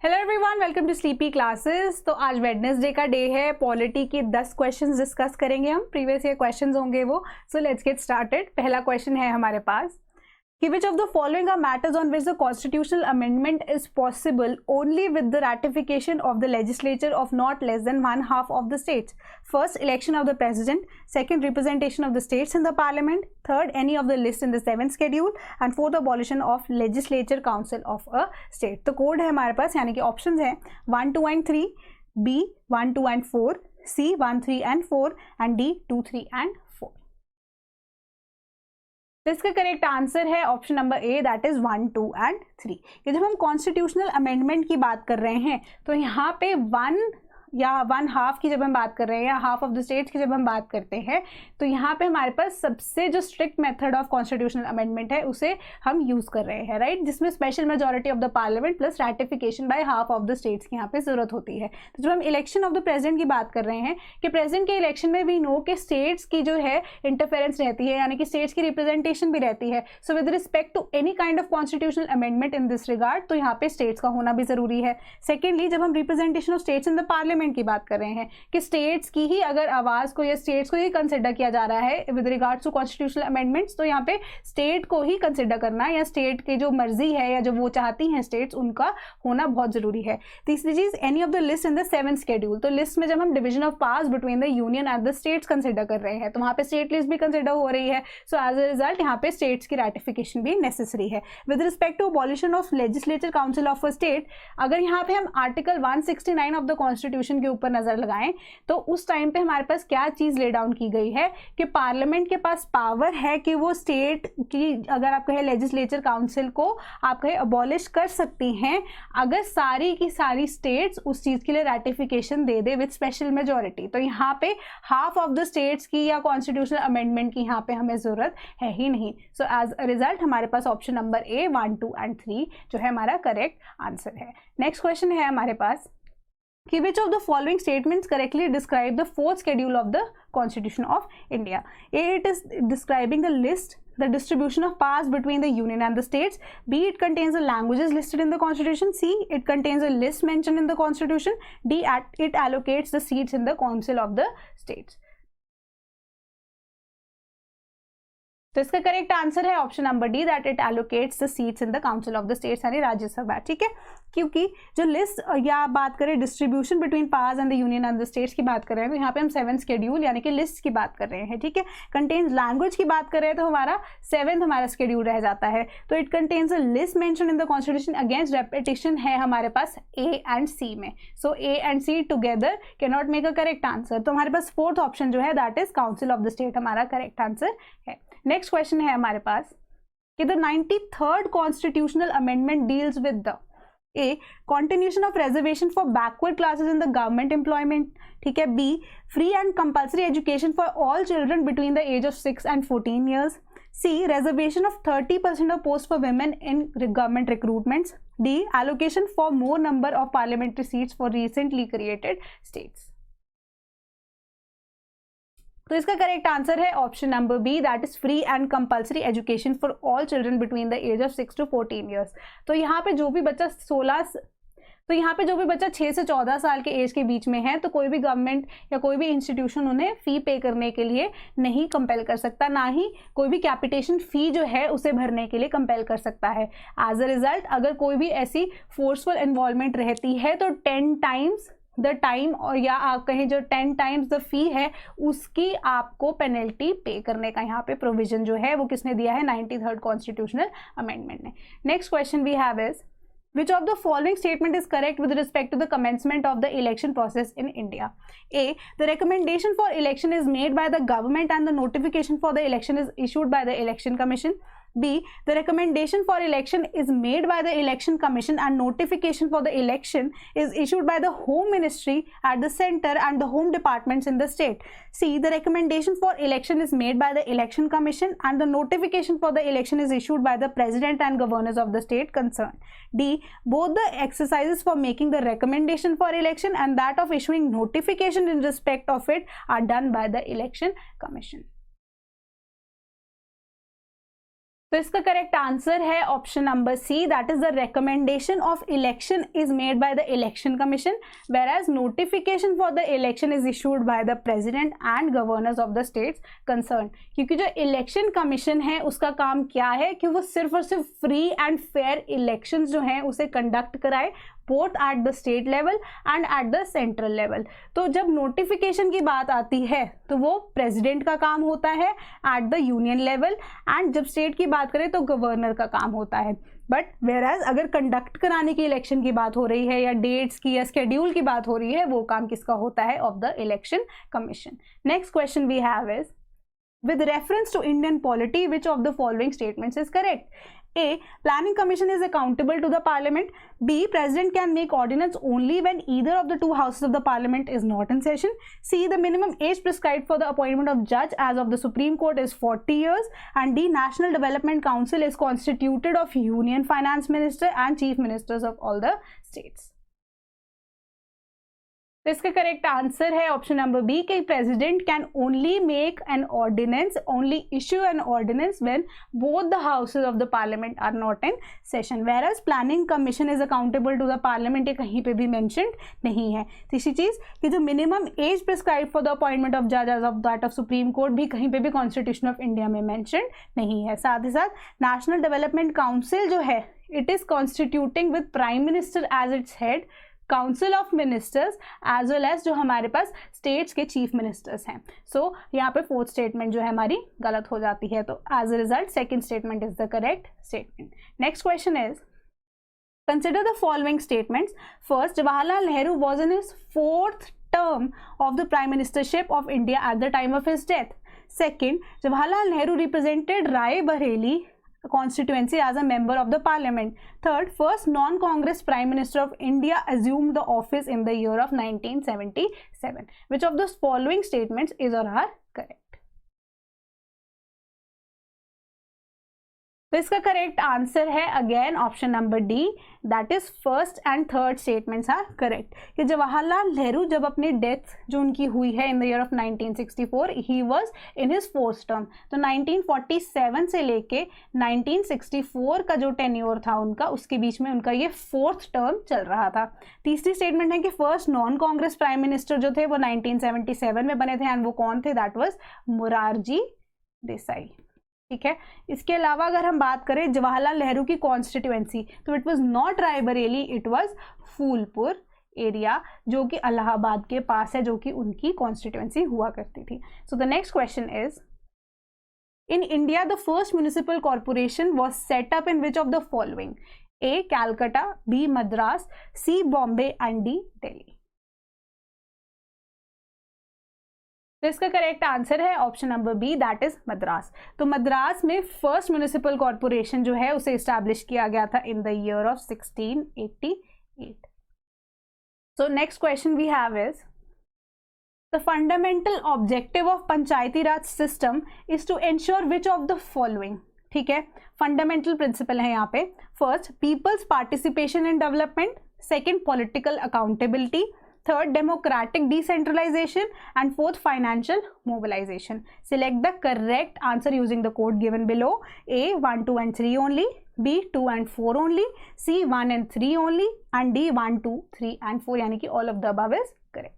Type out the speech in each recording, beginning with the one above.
Hello everyone, welcome to Sleepy Classes. तो आज Wednesday का डे है। पॉलिटी के 10 क्वेश्चंस डिस्कस करेंगे हम। प्रीवियस ईयर क्वेश्चंस होंगे वो। So let's get started. पहला क्वेश्चन है हमारे पास कि which of the following are matters on which the constitutional amendment is possible only with the ratification of the legislature of not less than one half of the states? First, election of the president. Second, representation of the states in the parliament. Third, any of the list in the 7th schedule. And fourth, abolition of legislature council of a state. तो code है हमारे पास, यानी कि options हैं 1, 2 and 3, B 1, 2 and 4, C 1, 3 and 4 and D 2, 3 and 4. तो इसका correct answer है option number A, that is 1, 2 and 3। कि जब हम कॉन्स्टिट्यूशनल अमेंडमेंट की बात कर रहे हैं तो यहाँ पे 1 या 1/2 की जब हम बात कर रहे हैं या हाफ ऑफ द स्टेट्स की जब हम बात करते हैं तो यहाँ पे हमारे पास सबसे जो strict method of constitutional amendment है उसे हम यूज कर रहे हैं, राइट, जिसमें special majority of the parliament plus ratification by half of the states की यहाँ पे जरूरत होती है। तो जब हम इलेक्शन ऑफ द प्रेसिडेंट की बात कर रहे हैं कि प्रेसिडेंट के इलेक्शन में वी नो कि स्टेट्स की जो है इंटरफेरेंस रहती है, यानी कि स्टेट्स की रिप्रेजेंटेशन भी रहती है। So with respect to any kind of constitutional amendment in this regard तो यहाँ पे स्टेट्स का होना भी जरूरी है। सेकेंडली, जब हम representation of states in the parliament की बात कर रहे हैं कि स्टेट्स की ही अगर आवाज को या स्टेट्स को ही कंसिडर किया जा रहा है with regards to constitutional amendments तो यहाँ पे स्टेट को ही कंसिडर करना या स्टेट की जो मर्जी है या जो वो चाहती हैं स्टेट्स उनका होना बहुत जरूरी है। तीसरी चीज, any of the list in the 7th schedule. तो लिस्ट में जब हम division of powers between the union and the states consider कर रहे हैं तो वहां पे स्टेट लिस्ट भी कंसिडर हो रही है। सो एज अ रिजल्ट यहाँ पे स्टेट्स की रैटिफिकेशन भी नेसेसरी है। With respect to abolition of legislature council of a state, अगर यहाँ पे हम आर्टिकल 169 ऑफ द कॉन्स्टिट्यूशन के ऊपर नजर लगाएं तो उस टाइम पे हमारे पास क्या चीज ले डाउन की गई है कि पार्लियामेंट के पास पावर है कि वो स्टेट की, अगर आप कहें लेजिस्लेचर काउंसिल को आप कहें अबॉलिश कर सकती हैं अगर सारी की सारी स्टेट्स उस चीज के लिए ratification they they with special majority. तो यहाँ पे हाफ ऑफ द स्टेट्स की या कॉन्स्टिट्यूशनल अमेंडमेंट की यहाँ पे हमें जरूरत है ही नहीं। सो एज अ रिजल्ट हमारे पास ऑप्शन नंबर ए 1, 2 and 3 जो है हमारा करेक्ट आंसर है। नेक्स्ट क्वेश्चन है हमारे पास कि which of the following statements correctly describe the 4th schedule of the Constitution of India? A, it is describing the list, the distribution of powers between the union and the states. B, it contains the languages listed in the constitution. C, it contains a list mentioned in the constitution. D, it allocates the seats in the council of the states. तो इसका correct answer है option number D, that it allocates the seats in the council of the states यानी राज्यसभा। ठीक है, क्योंकि जो list या बात करें distribution between powers and the union and the states की बात कर रहे हैं तो यहाँ पे हम 7th शेड्यूल यानी कि लिस्ट की बात कर रहे हैं। ठीक है, कंटेन्स लैंग्वेज की बात कर रहे हैं तो हमारा 7th हमारा शेड्यूल रह जाता है। तो it contains a list mention in the constitution, against repetition है हमारे पास ए एंड सी में। So A and C together can not make a correct answer. तो हमारे पास 4th ऑप्शन जो है that is council of the state हमारा करेक्ट आंसर है। नेक्स्ट क्वेश्चन है हमारे पास कि the 93rd constitutional amendment deals with the a, continuation of reservation for backward classes in the government employment, ठीक है, B, free and compulsory education for all children between the age of 6 and 14 years, C, reservation of 30% of posts for women in government recruitments, D, allocation for more number of parliamentary seats for recently created states। तो इसका correct answer है option number B, that is free and compulsory education for all children between the age of 6 to 14 years. तो यहाँ पे जो भी बच्चा 6 से 14 साल के एज के बीच में है तो कोई भी गवर्नमेंट या कोई भी इंस्टीट्यूशन उन्हें फी पे करने के लिए नहीं कंपेल कर सकता, ना ही कोई भी कैपिटेशन फी जो है उसे भरने के लिए कंपेल कर सकता है। एज अ रिजल्ट अगर कोई भी ऐसी फोर्सफुल इन्वॉल्वमेंट रहती है तो 10 times द टाइम और या आप कहें जो 10 times द फी है उसकी आपको पेनल्टी पे करने का यहाँ पे प्रोविजन जो है वो किसने दिया है, 93rd कॉन्स्टिट्यूशनल अमेंडमेंट ने। Next question we have is which of the following statement is correct with respect to the commencement of the election process in India? A, the recommendation for election is made by the government and the notification for the election is issued by the election commission. B, the recommendation for election is made by the election commission and notification for the election is issued by the home ministry at the center and the home departments in the state. C, the recommendation for election is made by the election commission and the notification for the election is issued by the president and governors of the state concerned. D, both the exercises for making the recommendation for election and that of issuing notification in respect of it are done by the election commission. तो इसका correct answer है option number C, that is the recommendation of election is made by the election commission, whereas notification for the election is issued by the president and governors of the states concern. क्योंकि जो election commission है उसका काम क्या है कि वो सिर्फ और सिर्फ फ्री एंड फेयर इलेक्शंस जो हैं उसे कंडक्ट कराए, both at the state level and at the central level. तो जब नोटिफिकेशन की बात आती है तो वो प्रेसिडेंट का काम होता है at the union level, and जब स्टेट की बात करें तो गवर्नर का काम होता है। बट वेयरएज अगर कंडक्ट कराने की इलेक्शन की बात हो रही है या डेट्स की या स्केड्यूल की बात हो रही है, वो काम किसका होता है? Of the election commission. Next question we have is, with reference to Indian polity, which of the following statements is correct? A. Planning Commission is accountable to the Parliament. B. President can make ordinance only when either of the two houses of the Parliament is not in session. C. The minimum age prescribed for the appointment of judge as of the Supreme Court is 40 years. And D. National Development Council is constituted of Union Finance Minister and Chief Ministers of all the states. तो इसका correct answer है option number B कि president can only make an ordinance, only issue an ordinance when both the houses of the parliament are not in session, whereas planning commission is accountable to the parliament, ये कहीं पे भी mentioned नहीं है। तीसरी चीज कि जो minimum age prescribe for the appointment of जजेस of that of supreme court भी कहीं पे भी कॉन्स्टिट्यूशन ऑफ इंडिया में मेंशन्ड नहीं है। साथ ही साथ नेशनल डेवलपमेंट काउंसिल जो है it is constituting with prime minister as its head, council of ministers as well as जो हमारे पास स्टेट्स के चीफ मिनिस्टर्स हैं। सो यहाँ पे फोर्थ स्टेटमेंट जो है हमारी गलत हो जाती है, तो as a result second statement is the correct statement. Next question is, consider the following statements. First, Jawaharlal Nehru was in his fourth term of the prime ministership of India at the time of his death. Second, Jawaharlal Nehru represented Rae Bareli constituency as a member of the parliament. Third, first non-Congress prime minister of India assumed the office in the year of 1977. Which of those following statements is or are correct? तो इसका correct answer है again option number D, that is first and third statements are correct. कि जवाहरलाल नेहरू जब अपनी death जो उनकी हुई है इन the year of 1964, he was in his fourth term. तो 1947 से लेके 1964 का जो टेन्योर था उनका, उसके बीच में उनका ये फोर्थ टर्म चल रहा था। तीसरी स्टेटमेंट है कि first non Congress prime minister जो थे वो 1977 में बने थे, एंड वो कौन थे? That was Morarji Desai. ठीक है। इसके अलावा अगर हम बात करें जवाहरलाल नेहरू की कॉन्स्टिट्यूएंसी, तो it was not Raebareli, it was Phulpur area जो कि इलाहाबाद के पास है, जो कि उनकी कॉन्स्टिट्यूएंसी हुआ करती थी। So the next question is, in India the first municipal corporation was set up in which of the following? A Calcutta, B Madras, C Bombay and D Delhi. तो इसका करेक्ट आंसर है option number B, that is Madras. तो मद्रास में first municipal corporation जो है उसे establish किया गया था in the year of 1688। So next question we have is, the fundamental objective of panchayati raj system is to ensure which of the following? ठीक है, फंडामेंटल प्रिंसिपल है यहाँ पे। First, people's participation in development. Second, political accountability. Third, democratic decentralization, and fourth, financial mobilization. Select the correct answer using the code given below. A 1, 2 and 3 only, B 2 and 4 only, C 1 and 3 only, and D 1, 2, 3 and 4, यानी कि all of the above is correct.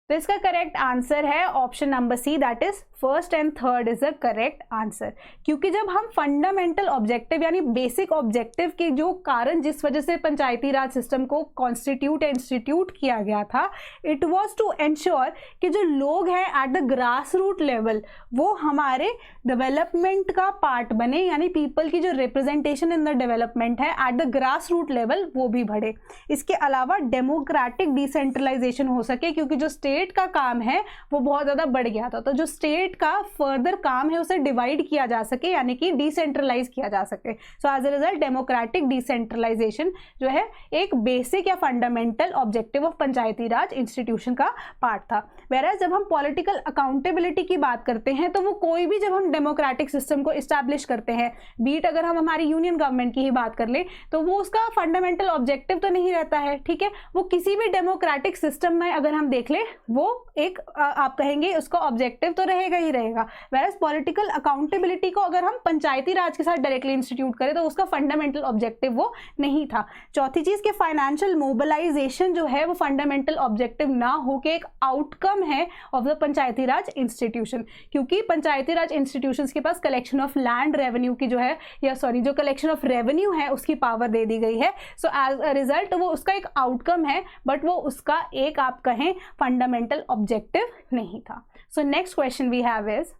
तो इसका correct answer है option number C, that is first and third is the correct answer. क्योंकि जब हम fundamental objective यानी basic objective के जो कारण जिस वजह से पंचायती राज सिस्टम को कॉन्स्टिट्यूट इंस्टीट्यूट किया गया था, इट वाज टू एंश्योर कि जो लोग हैं at the grass root level वो हमारे डेवलपमेंट का पार्ट बने, यानी पीपल की जो रिप्रेजेंटेशन इन द डेवलपमेंट है at the grass root level वो भी बढ़े। इसके अलावा डेमोक्रेटिक डिसेंट्रलाइजेशन हो सके, क्योंकि जो स्टेट का काम है वो बहुत ज्यादा बढ़ गया था, तो जो स्टेट का फर्दर काम है उसे डिवाइड किया जा सके, यानी कि डिसेंट्रलाइज किया जा सके। So as a result democratic decentralisation जो है एक बेसिक या fundamental objective of panchayati raj institution का पार्ट था। वेयरएज जब हम पॉलिटिकल अकाउंटेबिलिटी की बात करते हैं तो वो कोई भी जब हम डेमोक्रेटिक सिस्टम को इस्टेब्लिश करते हैं, बीट अगर हम हमारी यूनियन गवर्नमेंट की ही बात कर लें, तो वो उसका फंडामेंटल ऑब्जेक्टिव तो नहीं रहता है। ठीक है, वो किसी भी डेमोक्रेटिक सिस्टम में अगर हम देख लें वो एक आप कहेंगे उसका ऑब्जेक्टिव तो रहेगा ही रहेगा। वेरएज पॉलिटिकल अकाउंटेबिलिटी को अगर हम पंचायती राज के साथ डायरेक्टली इंस्टीट्यूट करें तो उसका फंडामेंटल ऑब्जेक्टिव वो नहीं था। चौथी चीज के फाइनेंशियल मोबिलाइजेशन जो है वो फंडामेंटल ऑब्जेक्टिव ना हो के एक आउटकम है of the Panchayati raj institution, क्योंकि पंचायती राज इंस्टीट्यूशंस के पास कलेक्शन ऑफ लैंड रेवेन्यू की जो है या सॉरी जो कलेक्शन ऑफ रेवेन्यू है उसकी पावर दे दी गई है। सो एज अ रिजल्ट वो उसका एक आउटकम है बट वो उसका एक आप कहें फंडामेंटल ऑब्जेक्टिव नहीं था। So next question we have is,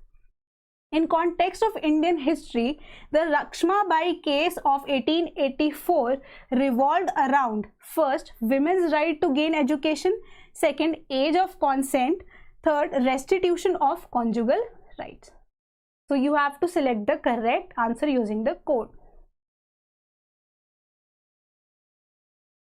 in context of Indian history, the Lakshmabai case of 1884 revolved around first women's right to gain education, second age of consent, third restitution of conjugal rights. So you have to select the correct answer using the code.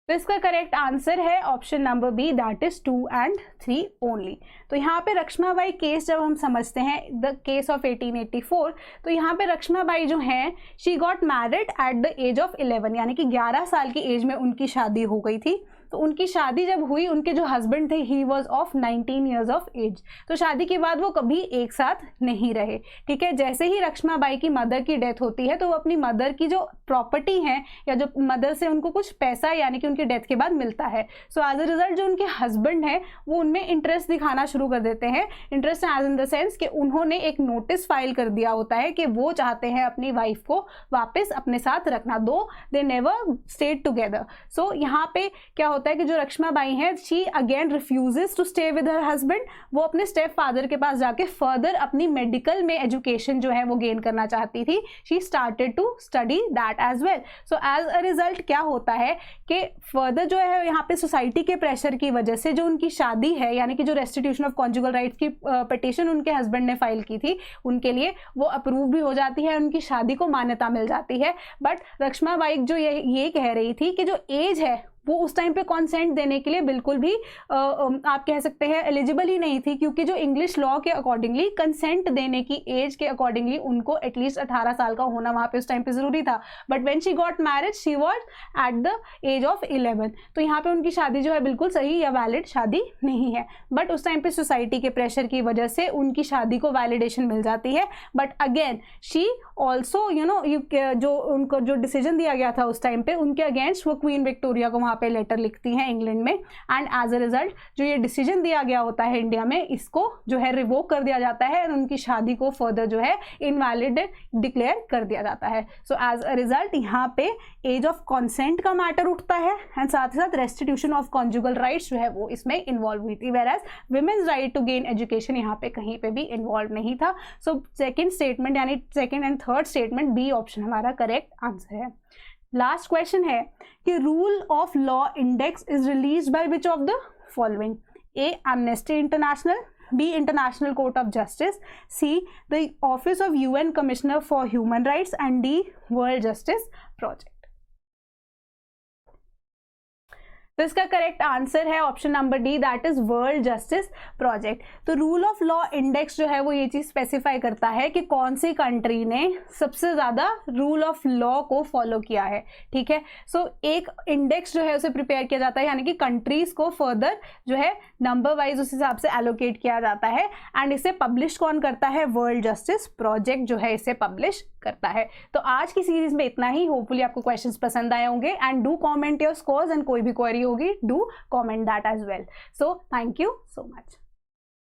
तो इसका correct answer है option number B, that is 2 and 3 only. तो यहाँ पे Lakshmibai case जब हम समझते हैं द केस ऑफ 1884, तो यहाँ पे लक्ष्मीबाई जो हैं she got married at the age of 11, यानी कि 11 साल की एज में उनकी शादी हो गई थी। तो उनकी शादी जब हुई, उनके जो हस्बैंड थे he was of 19 years of age. तो शादी के बाद वो कभी एक साथ नहीं रहे, ठीक है। जैसे ही लक्ष्मीबाई की मदर की डेथ होती है तो वो अपनी मदर की जो प्रॉपर्टी है या जो मदर से उनको कुछ पैसा यानी कि उनकी डेथ के बाद मिलता है, सो एज अ रिजल्ट जो उनके हस्बैंड है वो उनमें इंटरेस्ट दिखाना शुरू कर देते हैं। Interest as in the sense कि उन्होंने एक नोटिस फाइल कर दिया होता है कि वो चाहते हैं अपनी वाइफ को वापस अपने साथ रखना, though they never stayed together. So यहाँ पे क्या होता है कि जो लक्ष्मीबाई है she again refuses to stay with her husband, वो अपने स्टेप फादर के पास जाके फर्दर अपनी मेडिकल में एजुकेशन जो है वो गेन करना चाहती थी। She started to study that as well. So as a result क्या होता है कि फर्दर जो है यहाँ पे सोसाइटी के प्रेशर की वजह से जो उनकी शादी है यानी कि जो रेस्टिट्यूशन ऑफ कॉन्जुगल राइट्स की पिटीशन उनके हस्बैंड ने फाइल की थी उनके लिए, वो अप्रूव भी हो जाती है, उनकी शादी को मान्यता मिल जाती है। बट लक्ष्मीबाई जो ये कह रही थी कि जो एज है वो उस टाइम पे कॉन्सेंट देने के लिए बिल्कुल भी आप कह सकते हैं एलिजिबल ही नहीं थी, क्योंकि जो इंग्लिश लॉ के अकॉर्डिंगली कंसेंट देने की एज के अकॉर्डिंगली उनको एटलीस्ट 18 साल का होना वहाँ पे उस टाइम पे जरूरी था। But when she got married she was at the age of 11। तो यहाँ पे उनकी शादी जो है बिल्कुल सही या वैलिड शादी नहीं है। बट उस टाइम पे सोसाइटी के प्रेशर की वजह से उनकी शादी को वैलिडेशन मिल जाती है। बट अगेन शी ऑल्सो जो उनको जो डिसीजन दिया गया था उस टाइम पे उनके अगेंस्ट वो क्वीन विक्टोरिया को पे लेटर लिखती हैं इंग्लैंड में, एंड एज अ रिजल्ट जो ये डिसीजन दिया गया होता है इंडिया में इसको जो है रिवोक कर दिया जाता है और उनकी शादी को फर्दर जो है इनवैलिड डिक्लेयर कर दिया जाता है। सो एज अ रिजल्ट यहाँ पे एज ऑफ कंसेंट का मैटर उठता है एंड साथ ही साथ रेस्टिट्यूशन ऑफ कॉन्जुगल राइट्स जो है वो इसमें इन्वॉल्व हुई थी, whereas women's right to gain education यहाँ पे कहीं पे भी इन्वॉल्व नहीं था। सो सेकेंड स्टेटमेंट यानी second and third statement B option हमारा करेक्ट आंसर है। लास्ट क्वेश्चन है कि rule of law index is released by which of the following? A Amnesty International, B International Court of Justice, C the office of UN commissioner for human rights and D World Justice project. तो इसका correct answer है option number D, that is world Justice project. तो rule of law index जो है वो ये चीज specify करता है कि कौन सी कंट्री ने सबसे ज्यादा रूल ऑफ लॉ को फॉलो किया है, ठीक है। सो एक इंडेक्स जो है उसे प्रिपेयर किया जाता है यानी कि कंट्रीज को फर्दर जो है नंबर वाइज उस हिसाब से एलोकेट किया जाता है एंड इसे पब्लिश कौन करता है? वर्ल्ड जस्टिस प्रोजेक्ट जो है इसे पब्लिश करता है। तो आज की सीरीज में इतना ही। होपफुली आपको क्वेश्चंस पसंद आए होंगे and do comment your scores and कोई भी क्वेरी होगी do comment that as well. So thank you so much.